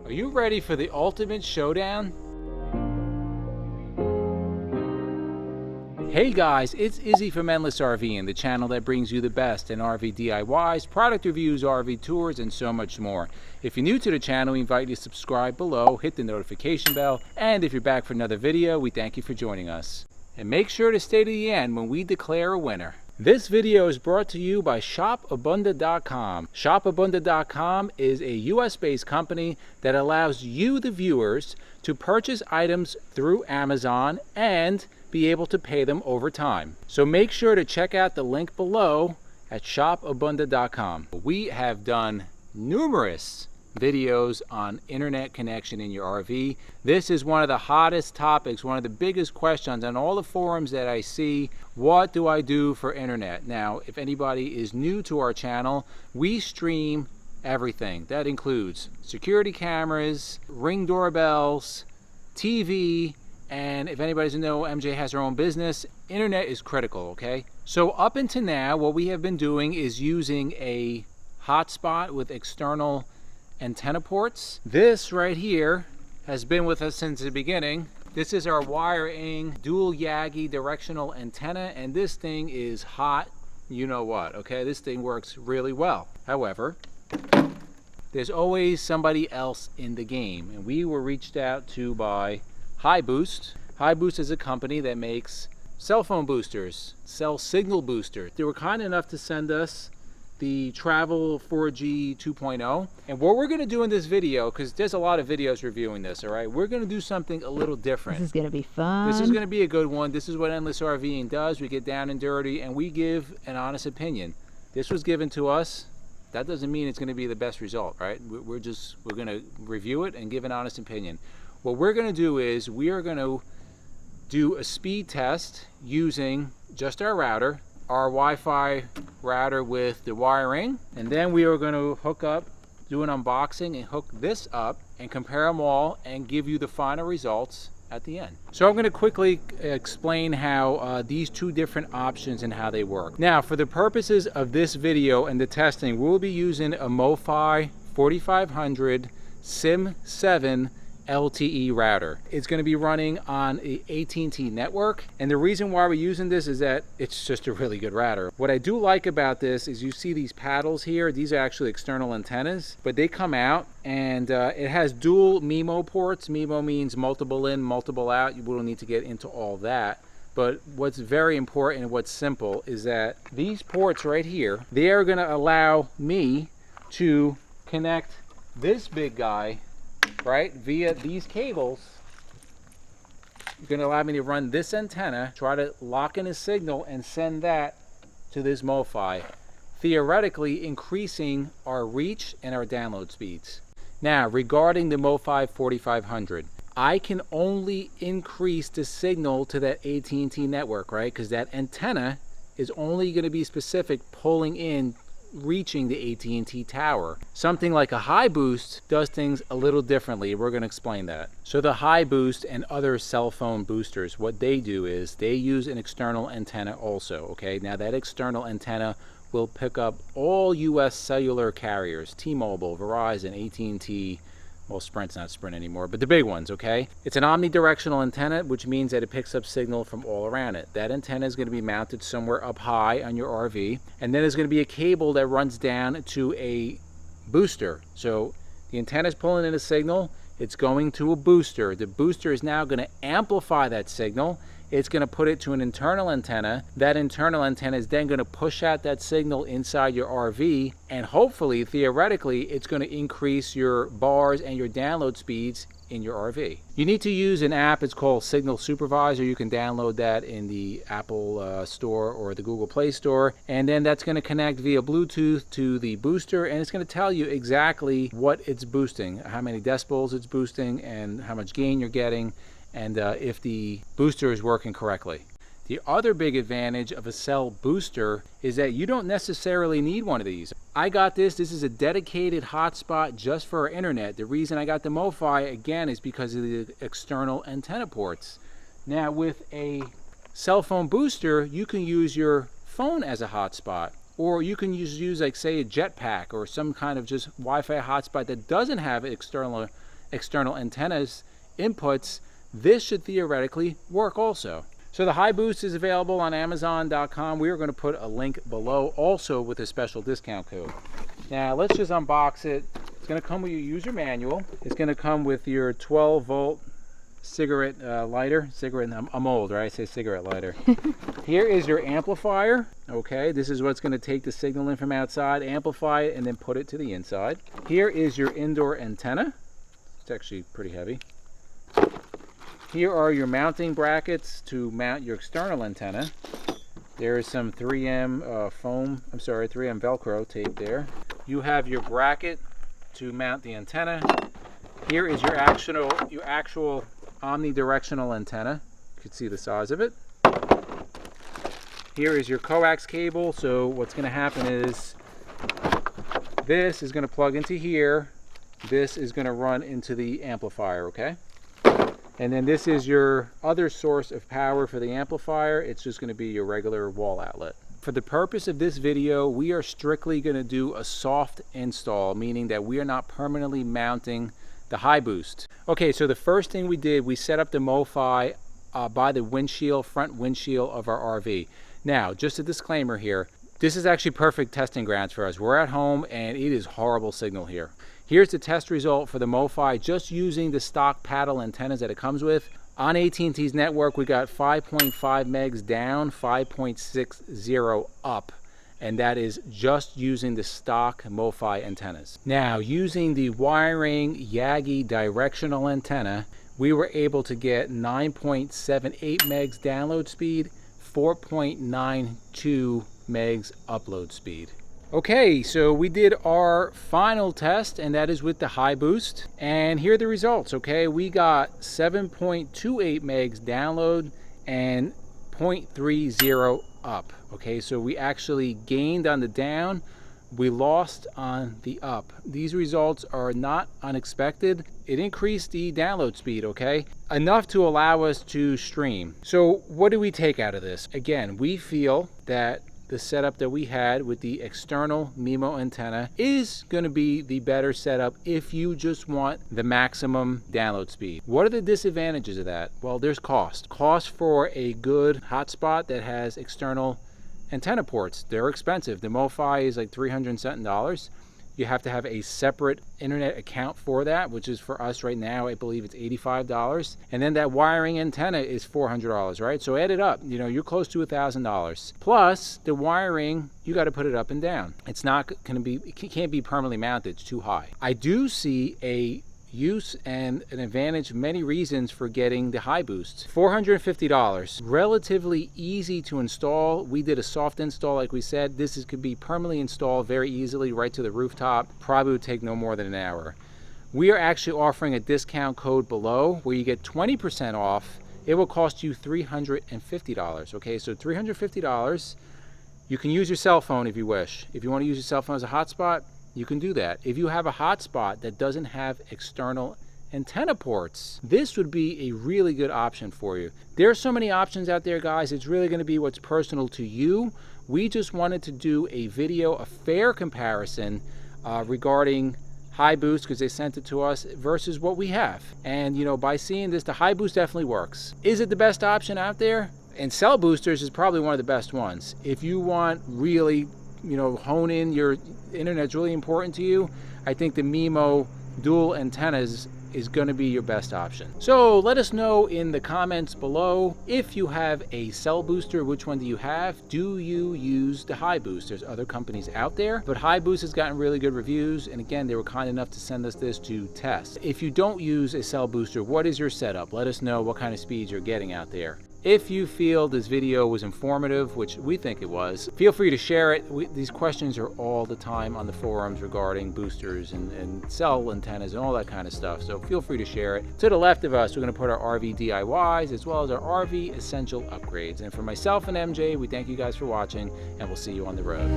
Are you ready for the ultimate showdown? Hey guys, it's Izzy from Endless RVing, the channel that brings you the best in RV DIYs, product reviews, RV tours, and so much more. If you're new to the channel, we invite you to subscribe below, hit the notification bell, and if you're back for another video, we thank you for joining us. And make sure to stay to the end when we declare a winner. This video is brought to you by shopabunda.com. Shopabunda.com is a US-based company that allows you, the viewers, to purchase items through Amazon and be able to pay them over time. So make sure to check out the link below at shopabunda.com. We have done numerous videos on internet connection in your RV. This is one of the hottest topics, one of the biggest questions on all the forums that I see. What do I do for internet? Now, if anybody is new to our channel, we stream everything. That includes security cameras, Ring doorbells, TV, and if anybody doesn't know, MJ has her own business. Internet is critical, okay? So up until now, what we have been doing is using a hotspot with external antenna ports. This right here has been with us since the beginning. This is our wiring dual Yagi directional antenna, and this thing is hot, you know what, okay? This thing works really well. However, there's always somebody else in the game, and we were reached out to by Highboost. Highboost is a company that makes cell phone boosters, cell signal boosters. They were kind enough to send us the Travel 4G 2.0. And what we're going to do in this video, because there's a lot of videos reviewing this, all right? We're going to do something a little different. This is going to be fun. This is going to be a good one. This is what Endless RVing does. We get down and dirty, and we give an honest opinion. This was given to us. That doesn't mean it's going to be the best result, right? We're going to review it and give an honest opinion. What we're going to do is we are going to do a speed test using just our router, our Wi-Fi router with the wiring, and then we are going to hook up, do an unboxing and hook this up and compare them all and give you the final results at the end. So I'm going to quickly explain how these two different options and how they work. Now, for the purposes of this video and the testing, we'll be using a Mofi 4500 Sim7 LTE router. It's going to be running on a AT&T network, and the reason why we're using this is that it's just a really good router. What I do like about this is you see these paddles here. These are actually external antennas, but they come out and it has dual MIMO ports. MIMO means multiple in, multiple out. You don't need to get into all that. But what's very important and what's simple is that these ports right here, they are going to allow me to connect this big guy, right, via these cables. You're going to allow me to run this antenna, try to lock in a signal and send that to this Mofi, theoretically increasing our reach and our download speeds. Now, regarding the Mofi 4500, I can only increase the signal to that AT&T network, right, because that antenna is only going to be specific pulling in, reaching the AT&T tower. Something like a Highboost does things a little differently. We're going to explain that. So the Highboost and other cell phone boosters, what they do is they use an external antenna also, okay? Now that external antenna will pick up all US cellular carriers, T-Mobile, Verizon, AT&T, well, Sprint's not Sprint anymore, but the big ones, okay? It's an omnidirectional antenna, which means that it picks up signal from all around it. That antenna is going to be mounted somewhere up high on your RV, and then there's going to be a cable that runs down to a booster. So the antenna is pulling in a signal, it's going to a booster. The booster is now going to amplify that signal. It's going to put it to an internal antenna. That internal antenna is then going to push out that signal inside your RV, and hopefully, theoretically, it's going to increase your bars and your download speeds in your RV. You need to use an app. It's called Signal Supervisor. You can download that in the Apple Store or the Google Play Store, and then that's going to connect via Bluetooth to the booster, and it's going to tell you exactly what it's boosting, how many decibels it's boosting, and how much gain you're getting, and if the booster is working correctly. The other big advantage of a cell booster is that you don't necessarily need one of these. I got this. This is a dedicated hotspot just for our internet. The reason I got the Mofi, again, is because of the external antenna ports. Now, with a cell phone booster, you can use your phone as a hotspot. Or you can use like, say, a Jetpack or some kind of just Wi-Fi hotspot that doesn't have external external antennas inputs, this should theoretically work also. So the Highboost is available on Amazon.com. We are going to put a link below also with a special discount code. Now let's just unbox it. It's going to come with your user manual. It's going to come with your 12-volt cigarette lighter. I'm old, right? I say cigarette lighter. Here is your amplifier. Okay, this is what's going to take the signal in from outside, amplify it, and then put it to the inside. Here is your indoor antenna. It's actually pretty heavy. Here are your mounting brackets to mount your external antenna. There is some 3M 3M Velcro tape there. You have your bracket to mount the antenna. Here is your actual omnidirectional antenna. You can see the size of it. Here is your coax cable. So what's going to happen is this is going to plug into here. This is going to run into the amplifier, okay? And then this is your other source of power for the amplifier. It's just going to be your regular wall outlet. For the purpose of this video, we are strictly going to do a soft install, meaning that we are not permanently mounting the Highboost. Okay, so the first thing we did, we set up the Mofi by the windshield, front windshield of our RV. Now, just a disclaimer here, this is actually perfect testing grounds for us. We're at home and it is horrible signal here. Here's the test result for the Mofi, just using the stock paddle antennas that it comes with. On AT&T's network, we got 5.5 megs down, 5.60 up, and that is just using the stock Mofi antennas. Now, using the wiring Yagi directional antenna, we were able to get 9.78 megs download speed, 4.92 megs upload speed. Okay, so we did our final test, and that is with the Highboost. And here are the results, okay? We got 7.28 megs download and 0.30 up, okay? So we actually gained on the down, we lost on the up. These results are not unexpected. It increased the download speed, okay? Enough to allow us to stream. So what do we take out of this? Again, we feel that the setup that we had with the external MIMO antenna is going to be the better setup if you just want the maximum download speed. What are the disadvantages of that? Well, there's cost. Cost for a good hotspot that has external antenna ports. They're expensive. The Mofi is like $300 and something. You have to have a separate internet account for that, which is for us right now, I believe it's $85. And then that wiring antenna is $400, right? So add it up, you know, you're close to $1,000. Plus the wiring, you got to put it up and down. It's not going to be, it can't be permanently mounted, it's too high. I do see a use and an advantage, many reasons for getting the Highboost. $450, relatively easy to install. We did a soft install, like we said. This could be permanently installed very easily right to the rooftop. Probably would take no more than an hour. We are actually offering a discount code below where you get 20% off. It will cost you $350. Okay, so $350. You can use your cell phone if you wish. If you want to use your cell phone as a hotspot, you can do that. If you have a hotspot that doesn't have external antenna ports, this would be a really good option for you. There are so many options out there, guys. It's really going to be what's personal to you. We just wanted to do a video, a fair comparison regarding Highboost, because they sent it to us, versus what we have. And you know, by seeing this, the Highboost definitely works. Is it the best option out there? And cell boosters is probably one of the best ones. If you want really, you know, hone in, your internet's really important to you, I think the MIMO dual antennas is going to be your best option. So let us know in the comments below, if you have a cell booster, which one do you have? Do you use the Highboost? There's other companies out there, but Highboost has gotten really good reviews, and again, they were kind enough to send us this to test. If you don't use a cell booster, what is your setup? Let us know what kind of speeds you're getting out there. If you feel this video was informative, which we think it was, feel free to share it. These questions are all the time on the forums regarding boosters and cell antennas and all that kind of stuff, so feel free to share it. To the left of us, we're going to put our RV DIYs as well as our RV essential upgrades. And for myself and MJ, we thank you guys for watching, and we'll see you on the road.